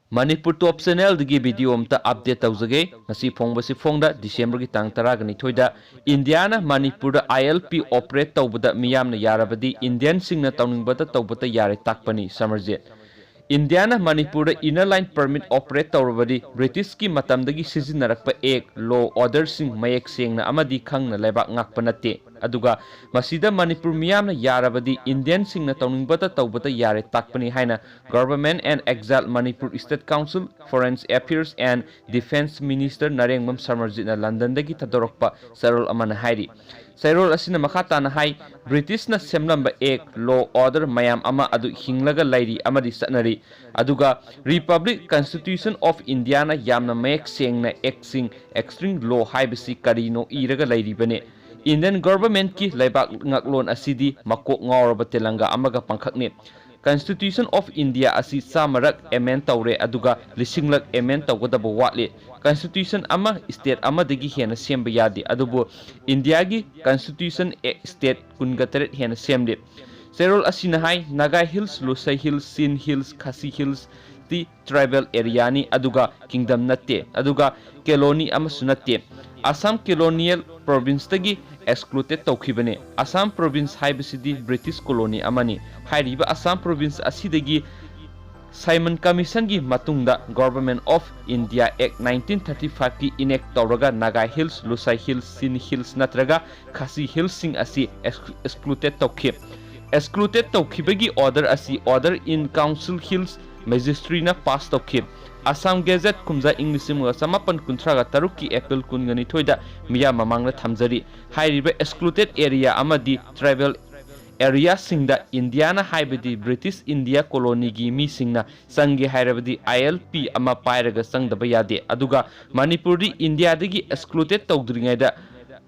Manipur Top Channel digi video amta update tawjage ngasi phongbasi phongda December gi tang 12 da Indiana Manipur da ILP operate tawbada miyamna yarabadi Indian singna tawningbata tawbata yare takpani Samarjet Indiana Manipur da inner line permit operate tawrabadi British ki matamdagi sizinnarakpa ek law order sing mayek sengna amadi khangna lebak ngakpa natte aduga masida Manipur miyamna yarabadi Indian singna tawningbata tawbata yare takpani haina Government and Exile Manipur State Council Foreign Affairs and Defense Minister Narengmam Samarjitna London dagi tadorokpa sarol amana hairi Sairol asina makata na hai British na semlamba ek law order mayam ama adu hinglaga lairi amadi satnari aduga Republic Constitution of Indiana yamna mayek sengna exing extreme law haibasi karino iraga lairi bane Indian government ki laibak ngaklon asidi makok ngawraba telanga amaga pangkhakne Constitution of India asi samarak amend tawre aduga lisinglak amend tawgadaba watle Constitution ama state ama dagi hena semba yadi adubu India gi Constitution state kungateret hena semde Serol asina hai Naga Hills Lusai Hills Sin Hills Khasi Hills ti tribal area ni aduga kingdom natte aduga colony ama sunatte Assam colonial province tagi excluded tawkhibane Assam province haibasidi British colony amani hairiba Assam province asidagi Simon Commission gi matungda Government of India Act 1935 ki enact tawraga Naga Hills Lusai Hills Sin Hills natraga Khasi Hills sing asi excluded tawkhib excluded tawkhibagi order asi order in Council Hills Magistrate na pass tawkhib Assam Gazette kumza Inglisima samapan kuntraga taruki April kungani thoida miya mamangna thamjari hairiba excluded area amadi tribal area singda Indiana haibadi British India colony gi mi singna sangi hairabadi ILP ama pairaga sangdaba yade aduga Manipuri India dagi excluded tawdringaida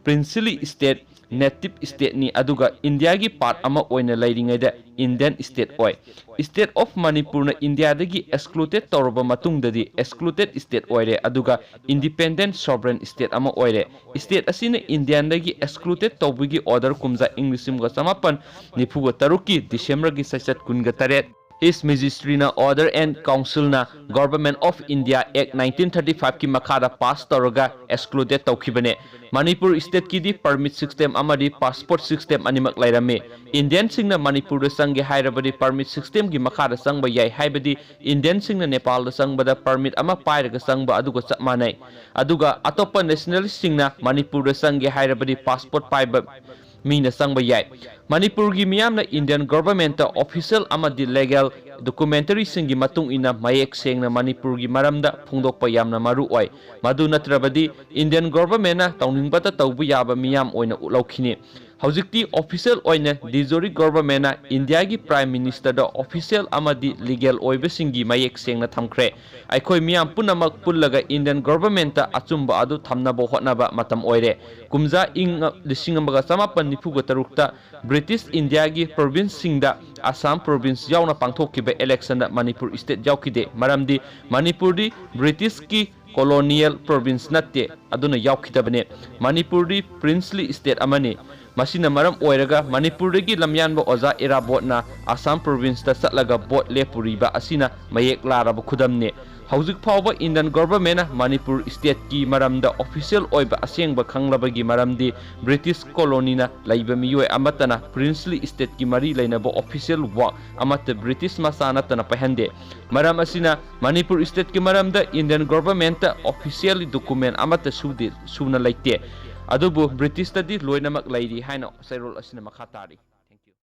princely state native state ni aduga India gi part ama oina lairingaida Indian state oi state of Manipur na India dagi excluded tawraba matungdadi excluded state oire aduga independent sovereign state ama oire state asina Indian dagi excluded tawbigi order kumza Inglisima samapan nifuga taruki December gi sasat kunga taret His Majesty na Order and Council na Government of India Act 1935 ki makhada pass tawraga excluded tawkhibane Manipur state ki di permit system amadi passport system animak lairame Indian singna Manipur da sangge hairabadi permit system gi makhada sangba yai haibadi Indian singna Nepal da sangba da permit ama pairaga sangba aduga chap manai aduga atopa nationalist singna Manipur da sangge hairabadi passport paiba Mina sangba yai Manipur gi miyamna Indian government ta official amadi legal documentary singi matung ina mayek sengna Manipur gi maramda phungdokpa yamna maru oi madu natrabadi Indian government na tawningbata tawbu yaba miyam oina ulaukhini Haujikti official oina Dijori government na India gi prime minister da official amadi legal oibe singi mayek sengna thamkhre aikhoi miyam punamak pullaga Indian government ta achumba adu thamnaba hotnaba matam oire kumza ing lisingambaga samapan nifuga tarukta British India gi province singda Assam province yauna pangthokkiba election da Manipur state yaukide maramdi Manipur di British ki colonial province natte aduna yaukidabane Manipur di princely state amani masina maram oiraga Manipur gi lamyanba oza irabot na Assam province ta satlaga bot lepuriba asina mayek laraba khudamne Haujik phawba Indian government na Manipur state ki maramda official oiba asengba khanglabagi maramdi British colony na laiba miyoi amatana princely state ki mari lainaba official work amata British masana tana pahande maram asina Manipur state ki maramda Indian government ta official document amata suna laite adubu British tadi loinamak lairi haina sairol asina makhatari